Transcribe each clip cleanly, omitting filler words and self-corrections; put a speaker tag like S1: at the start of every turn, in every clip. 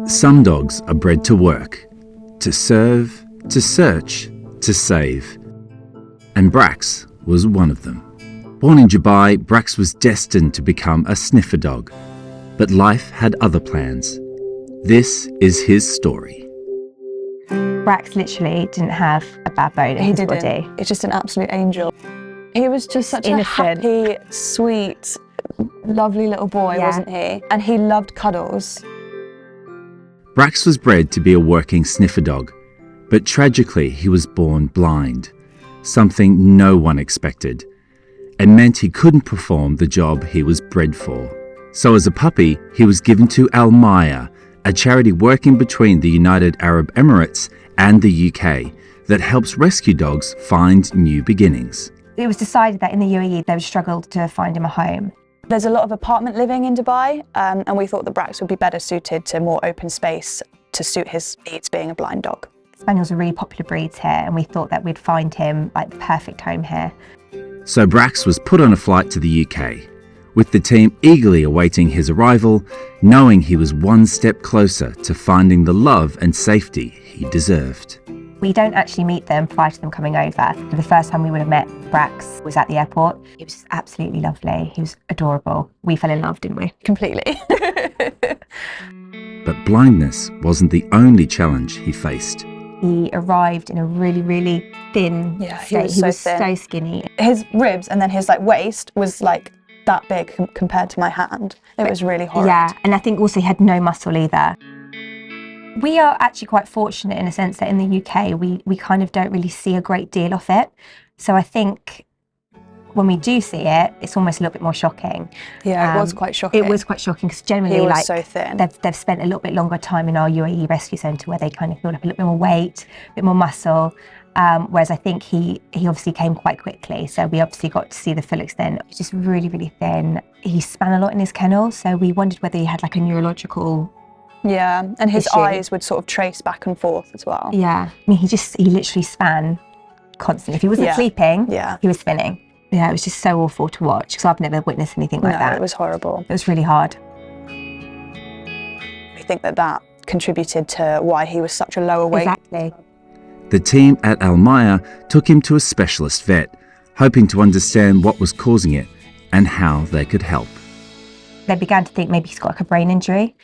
S1: Some dogs are bred to work, to serve, to search, to save. And Brax was one of them. Born in Dubai, Brax was destined to become a sniffer dog. But life had other plans. This is his story.
S2: Brax literally didn't have a bad bone in his body.
S3: He's just an absolute angel. He was just such
S2: innocent,
S3: a happy, sweet, lovely little boy, wasn't he? And he loved cuddles.
S1: Brax was bred to be a working sniffer dog, but tragically he was born blind, something no one expected, and meant he couldn't perform the job he was bred for. So as a puppy, he was given to Al Maya, a charity working between the United Arab Emirates and the UK that helps rescue dogs find new beginnings.
S2: It was decided that in the UAE they would struggle to find him a home.
S3: There's a lot of apartment living in Dubai, and we thought that Brax would be better suited to more open space to suit his needs being a blind dog.
S2: Spaniels are really popular breeds here, and we thought that we'd find him like the perfect home here.
S1: So Brax was put on a flight to the UK, with the team eagerly awaiting his arrival, knowing he was one step closer to finding the love and safety he deserved.
S2: We don't actually meet them prior to them coming over. The first time we would have met Brax was at the airport. He was absolutely lovely. He was adorable. We fell in love, didn't we?
S3: Completely.
S1: But blindness wasn't the only challenge he faced.
S2: He arrived in a really, really thin state.
S3: He was
S2: so skinny.
S3: His ribs and then his waist was like that big compared to my hand. It was really horrid.
S2: Yeah, and I think also he had no muscle either. We are actually quite fortunate in a sense that in the UK we kind of don't really see a great deal of it. So I think when we do see it, it's almost a little bit more shocking.
S3: Yeah, it was quite shocking.
S2: It was quite shocking because generally
S3: he was so thin.
S2: They've spent a little bit longer time in our UAE rescue centre where they kind of build up a little bit more weight, a bit more muscle. Whereas I think he obviously came quite quickly, so we obviously got to see the full extent. He was just really, really thin. He span a lot in his kennel, so we wondered whether he had like a neurological
S3: and his
S2: issue.
S3: eyes would sort of trace back and forth as well.
S2: Yeah, I mean, he literally span constantly. If he wasn't sleeping, he was spinning. Yeah, it was just so awful to watch because I've never witnessed anything like that.
S3: It was horrible.
S2: It was really hard.
S3: I think that contributed to why he was such a lower weight.
S2: Exactly.
S1: The team at Al Maya took him to a specialist vet, hoping to understand what was causing it and how they could help.
S2: They began to think maybe he's got like a brain injury,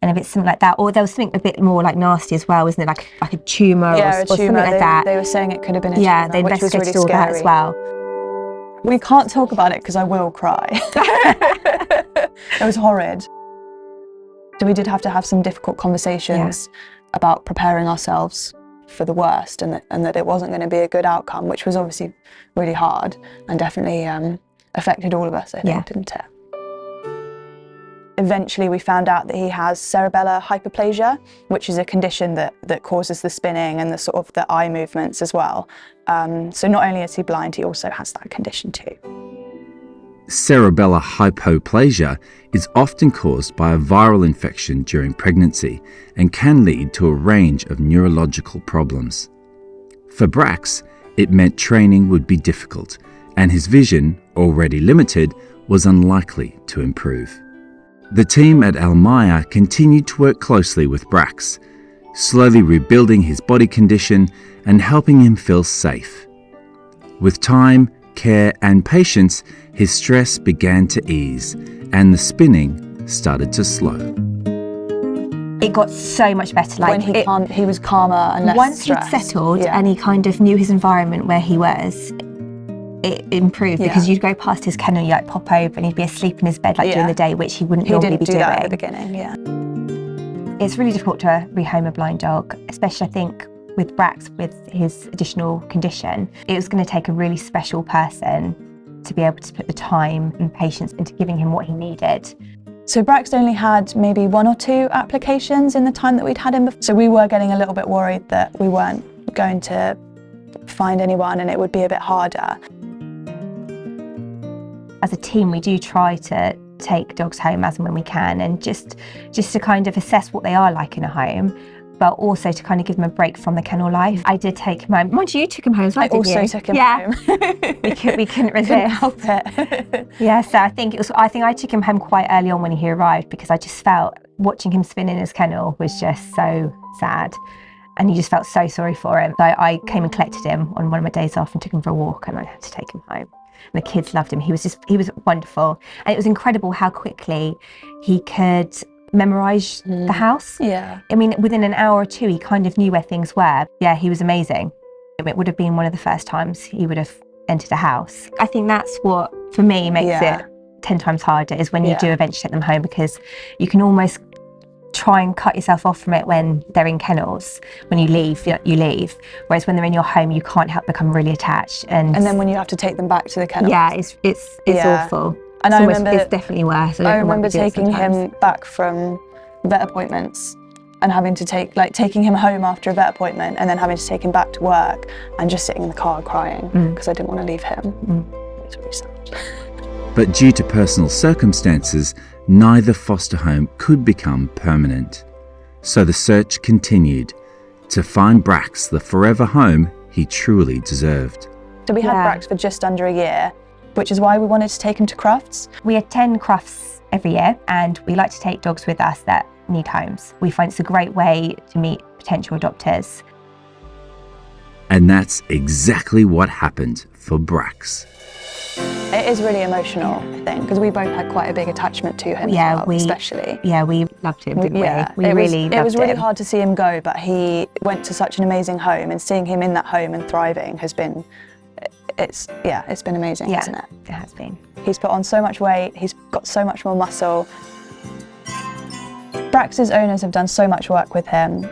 S2: and if it's something like that, or there was something a bit more like nasty as well, wasn't it? Like a tumour or something like that.
S3: They were saying it could have been a tumour.
S2: Yeah, they investigated all that as well.
S3: We can't talk about it because I will cry. It was horrid. So we did have to have some difficult conversations about preparing ourselves for the worst and that it wasn't going to be a good outcome, which was obviously really hard and definitely affected all of us, I think, didn't it? Eventually we found out that he has cerebellar hyperplasia, which is a condition that causes the spinning and the sort of the eye movements as well. So not only is he blind, he also has that condition too.
S1: Cerebellar hypoplasia is often caused by a viral infection during pregnancy and can lead to a range of neurological problems. For Brax, it meant training would be difficult, and his vision, already limited, was unlikely to improve. The team at Al Maya continued to work closely with Brax, slowly rebuilding his body condition and helping him feel safe. With time, care and patience, his stress began to ease and the spinning started to slow.
S2: It got so much better.
S3: When he was calmer and less
S2: once
S3: stressed.
S2: He'd settled and he kind of knew his environment where he was, it improved because you'd go past his kennel, you like pop over and he'd be asleep in his bed like during the day, which he wouldn't normally be doing.
S3: He didn't do that at the beginning,
S2: It's really difficult to rehome a blind dog, especially I think with Brax, with his additional condition. It was going to take a really special person to be able to put the time and patience into giving him what he needed.
S3: So Brax only had maybe 1 or 2 applications in the time that we'd had him before. So we were getting a little bit worried that we weren't going to find anyone and it would be a bit harder.
S2: As a team, we do try to take dogs home as and when we can, and just to kind of assess what they are like in a home, but also to kind of give them a break from the kennel life. I did take him home. Mind you, took him home as well, didn't you?
S3: I also took him home.
S2: we couldn't resist.
S3: Couldn't help it.
S2: Yeah, so I think I took him home quite early on when he arrived because I just felt watching him spin in his kennel was just so sad. And you just felt so sorry for him. So I came and collected him on one of my days off and took him for a walk, and I had to take him home. And the kids loved him. He was wonderful. And it was incredible how quickly he could memorize the house.
S3: Yeah.
S2: I mean, within an hour or two, he kind of knew where things were. Yeah, he was amazing. It would have been one of the first times he would have entered a house. I think that's what, for me, makes it 10 times harder, is when you do eventually take them home, because you can almost try and cut yourself off from it when they're in kennels. When you leave, you leave. Whereas when they're in your home, you can't help become really attached. And
S3: then when you have to take them back to the kennel.
S2: Yeah, it's awful.
S3: And
S2: it's definitely worse.
S3: I remember taking him back from vet appointments and having to taking him home after a vet appointment, and then having to take him back to work and just sitting in the car crying because I didn't want to leave him. It's really sad.
S1: But due to personal circumstances, neither foster home could become permanent. So the search continued to find Brax the forever home he truly deserved.
S3: So we had Brax for just under a year, which is why we wanted to take him to crufts.
S2: We attend crufts every year, and we like to take dogs with us that need homes. We find it's a great way to meet potential adopters.
S1: And that's exactly what happened for Brax.
S3: It is really emotional, I think, because we both had quite a big attachment to him, especially.
S2: Yeah, we loved him, didn't we?
S3: It was really hard to see him go, but he went to such an amazing home, and seeing him in that home and thriving has been, it's been amazing, hasn't it?
S2: It has been.
S3: He's put on so much weight, he's got so much more muscle. Brax's owners have done so much work with him.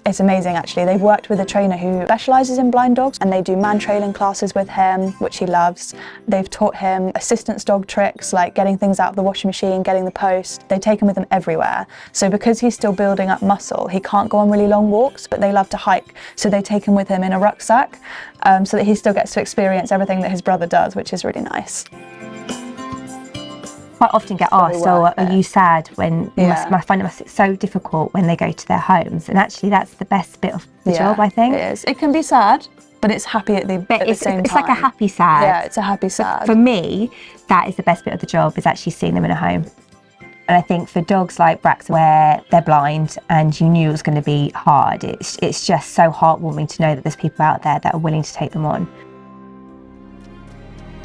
S3: It's amazing, actually. They've worked with a trainer who specialises in blind dogs, and they do man-trailing classes with him, which he loves. They've taught him assistance dog tricks, like getting things out of the washing machine, getting the post. They take him with them everywhere. So because he's still building up muscle, he can't go on really long walks, but they love to hike. So they take him with him in a rucksack, so that he still gets to experience everything that his brother does, which is really nice.
S2: Quite often get asked, are you sad when I find it so difficult when they go to their homes, and actually that's the best bit of the job, I think.
S3: It is. It can be sad, but it's happy at the same time.
S2: It's like a happy sad.
S3: Yeah, it's a happy sad.
S2: For me, that is the best bit of the job, is actually seeing them in a home. And I think for dogs like Brax, where they're blind and you knew it was going to be hard, it's just so heartwarming to know that there's people out there that are willing to take them on.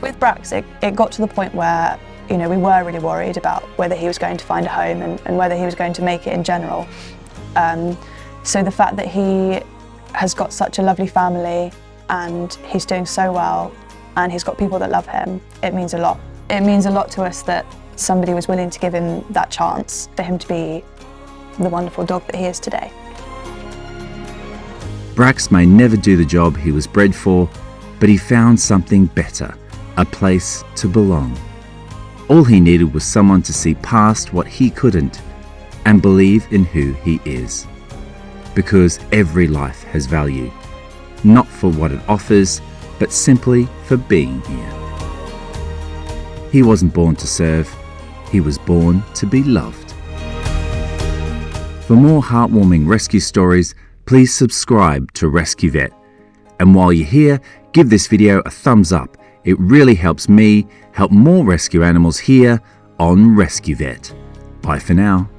S3: With Brax, it got to the point where we were really worried about whether he was going to find a home and whether he was going to make it in general. So the fact that he has got such a lovely family and he's doing so well and he's got people that love him, it means a lot. It means a lot to us that somebody was willing to give him that chance for him to be the wonderful dog that he is today.
S1: Brax may never do the job he was bred for, but he found something better, a place to belong. All he needed was someone to see past what he couldn't and believe in who he is. Because every life has value, not for what it offers, but simply for being here. He wasn't born to serve, he was born to be loved. For more heartwarming rescue stories, please subscribe to Rescue Vet. And while you're here, give this video a thumbs up. It really helps me help more rescue animals here on Rescue Vet. Bye for now.